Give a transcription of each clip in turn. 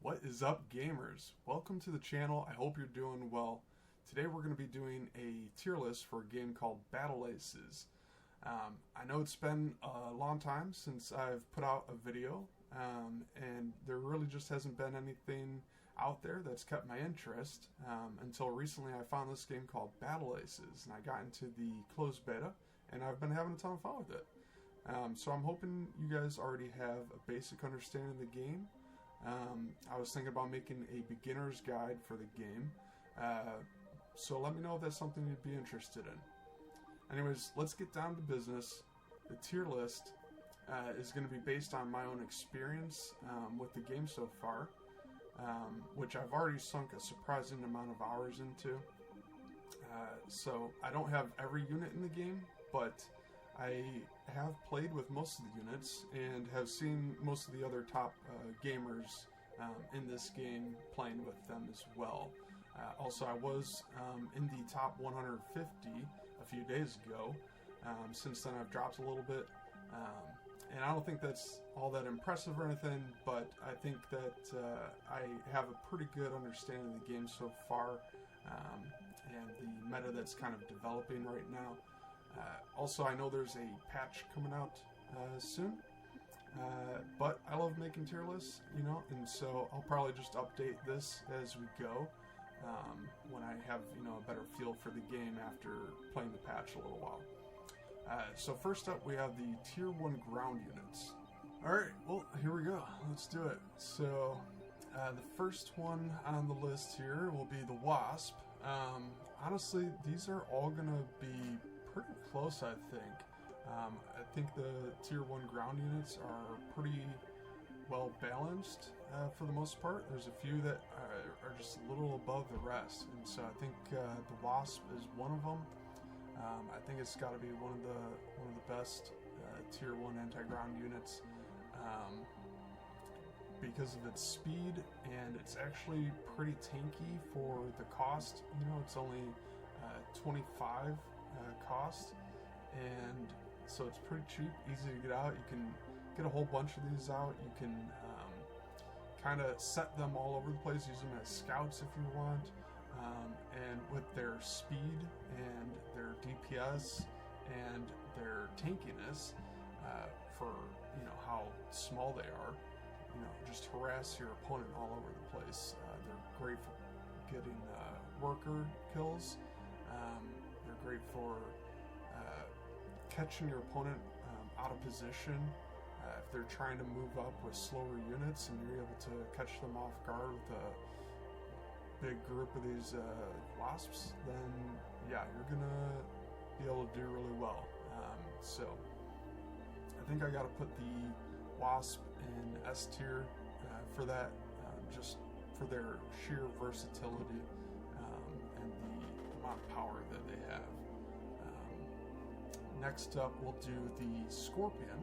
What is up, gamers? Welcome to the channel. I hope you're doing well. Today we're going to be doing a tier list for a game called Battle Aces. I know it's been a long time since I've put out a video, and there really just hasn't been anything out there that's kept my interest until recently. I found this game called Battle Aces, and I got into the closed beta, and I've been having a ton of fun with it. So I'm hoping you guys already have a basic understanding of the game. I was thinking about making a beginner's guide for the game, so let me know if that's something you'd be interested in. Anyways, let's get down to business. The tier list is going to be based on my own experience with the game so far, which I've already sunk a surprising amount of hours into. So I don't have every unit in the game, but I have played with most of the units and have seen most of the other top gamers in this game playing with them as well. Also, I was in the top 150 a few days ago. Since then I've dropped a little bit, and I don't think that's all that impressive or anything, but I think that I have a pretty good understanding of the game so far, and the meta that's kind of developing right now. Also, I know there's a patch coming out soon, but I love making tier lists, and so I'll probably just update this as we go when I have, a better feel for the game after playing the patch a little while. So first up, we have the tier 1 ground units. Alright, well, here we go. Let's do it. So, the first one on the list here will be the Wasp. Honestly, these are all going to be pretty close, I think. I think the tier 1 ground units are pretty well balanced for the most part. There's a few that are just a little above the rest, and so I think the Wasp is one of them. I think it's got to be one of the best tier 1 anti-ground units because of its speed, and it's actually pretty tanky for the cost. It's only 25 cost, and so it's pretty cheap, easy to get out. You can get a whole bunch of these out. You can kind of set them all over the place, use them as scouts if you want, and with their speed and their DPS and their tankiness for how small they are, just harass your opponent all over the place. They're great for getting worker kills. They're great for catching your opponent out of position. If they're trying to move up with slower units and you're able to catch them off guard with a big group of these wasps, then yeah, you're gonna be able to do really well. So I think I gotta put the Wasp in S tier for that, just for their sheer versatility and the amount of power that they have. Next up, we'll do the Scorpion.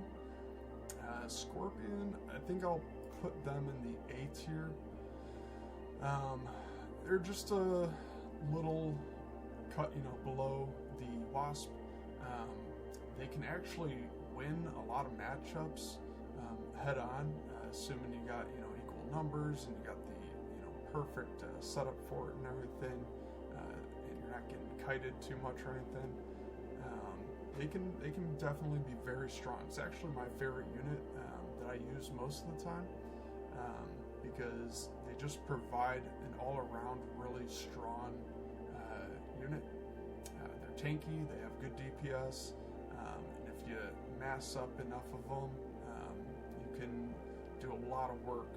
Scorpion, I think I'll put them in the A tier. They're just a little cut, below the Wasp. They can actually win a lot of matchups head on, assuming you got equal numbers and you got the perfect setup for it and everything, and you're not getting kited too much or anything. They can definitely be very strong. It's actually my favorite unit that I use most of the time because they just provide an all-around really strong unit. They're tanky, they have good DPS, and if you mass up enough of them, you can do a lot of work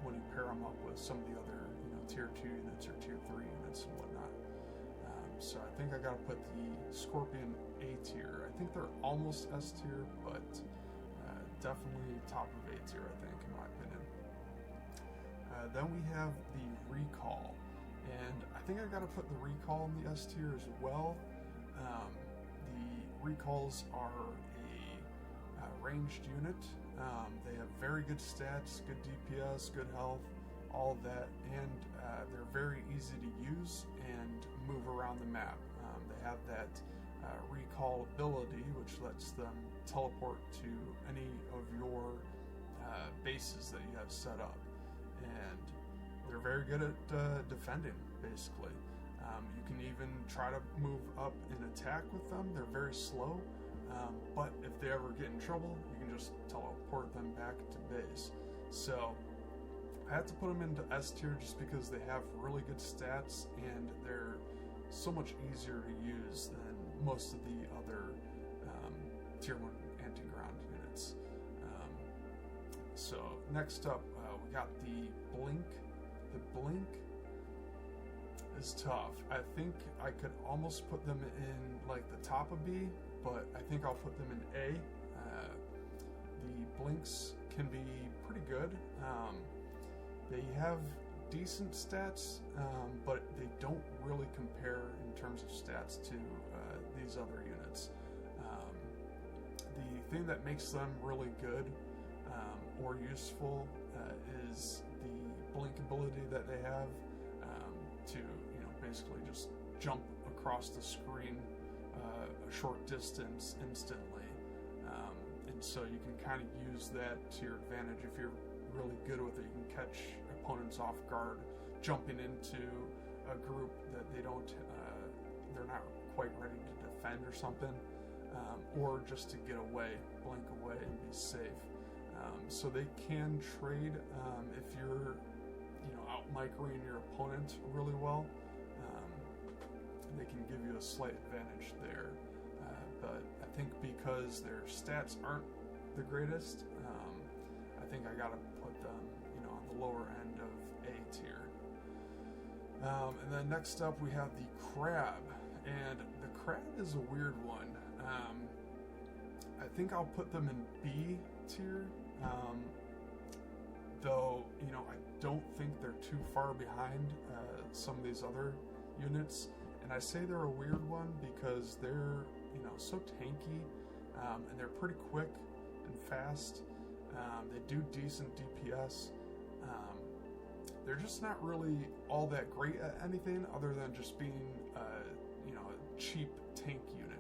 when you pair them up with some of the other tier 2 units or tier 3 units and whatnot. So I think I gotta put the Scorpion A tier. I think they're almost S tier, but definitely top of A tier, I think, in my opinion. Then we have the Recall, and I think I gotta put the Recall in the S tier as well. The Recalls are a ranged unit. They have very good stats, good DPS, good health, all of that, and they're very easy to use and move around the map. They have that recall ability, which lets them teleport to any of your bases that you have set up, and they're very good at defending, basically. You can even try to move up and attack with them. They're very slow, but if they ever get in trouble, you can just teleport them back to base. So I had to put them into S tier just because they have really good stats and they're so much easier to use than most of the other tier 1 anti-ground units. So next up, we got the Blink. The Blink is tough. I think I could almost put them in like the top of B, but I think I'll put them in A. The Blinks can be pretty good. They have decent stats, but they don't really compare in terms of stats to these other units. The thing that makes them really good or useful is the blink ability that they have to, basically just jump across the screen a short distance instantly. And so you can kind of use that to your advantage. If you're really good with it, you can catch opponents off guard, jumping into a group that they're not quite ready to defend or something, or just to get away, blink away and be safe. So they can trade if you're, out microing your opponent really well. They can give you a slight advantage there. But I think because their stats aren't the greatest, I think I gotta put them, on the lower end of A tier. And then next up we have the Crab, and the Crab is a weird one. I think I'll put them in B tier, though I don't think they're too far behind some of these other units. And I say they're a weird one because they're so tanky, and they're pretty quick and fast. They do decent DPS. They're just not really all that great at anything other than just being a cheap tank unit.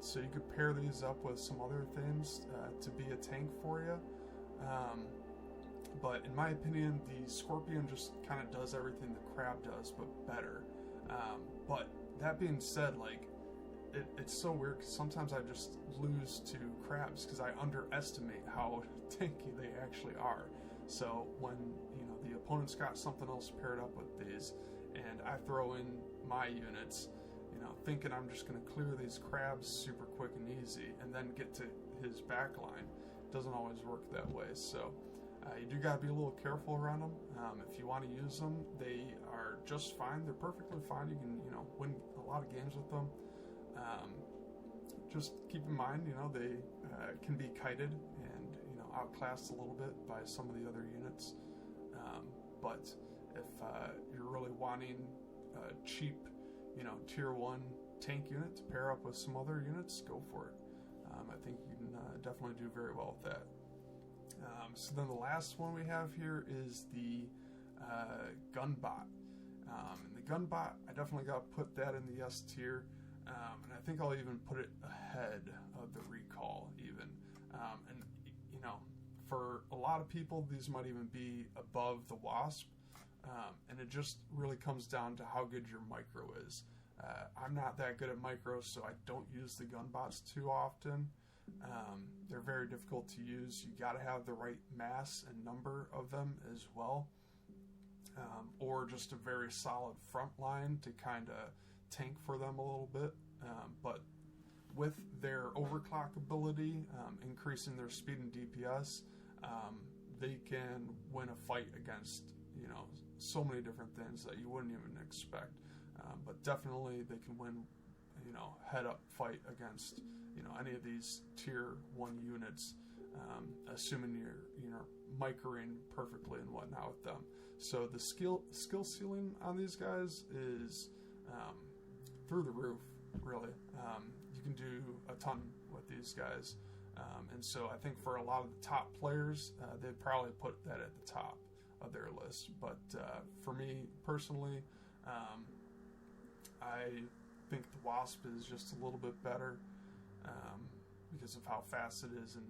So you could pair these up with some other things to be a tank for you. But in my opinion, the Scorpion just kind of does everything the Crab does, but better. But that being said, it's so weird because sometimes I just lose to Crabs because I underestimate how tanky they actually are. So when the opponent's got something else paired up with these, and I throw in my units, thinking I'm just going to clear these Crabs super quick and easy, and then get to his back line, doesn't always work that way. So you do got to be a little careful around them. If you want to use them, they are just fine. They're perfectly fine. You can win a lot of games with them. Just keep in mind, they can be kited and outclassed a little bit by some of the other units. But if you're really wanting a cheap, tier 1 tank unit to pair up with some other units, go for it. I think you can definitely do very well with that. So then the last one we have here is the Gunbot. And the Gunbot, I definitely got to put that in the S tier. And I think I'll even put it ahead of the Recall even. And for a lot of people, these might even be above the Wasp. And it just really comes down to how good your micro is. I'm not that good at micro, so I don't use the Gunbots too often. They're very difficult to use. You got to have the right mass and number of them as well. Or just a very solid front line to kind of tank for them a little bit. But with their overclock ability, increasing their speed and DPS, they can win a fight against so many different things that you wouldn't even expect. But definitely they can win head up fight against any of these tier 1 units, assuming you're microing perfectly and whatnot with them. So the skill ceiling on these guys is through the roof, really. You can do a ton with these guys, and so I think for a lot of the top players, they'd probably put that at the top of their list. But for me personally, I think the Wasp is just a little bit better because of how fast it is and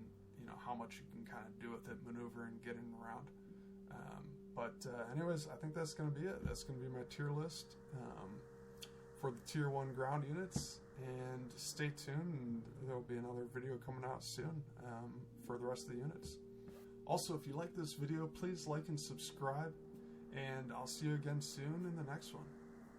how much you can kind of do with it, maneuvering, getting around. But anyways, I think that's going to be it. That's going to be my tier list for the tier 1 ground units. And stay tuned. There'll be another video coming out soon for the rest of the units. Also, if you like this video, please like and subscribe. And I'll see you again soon in the next one.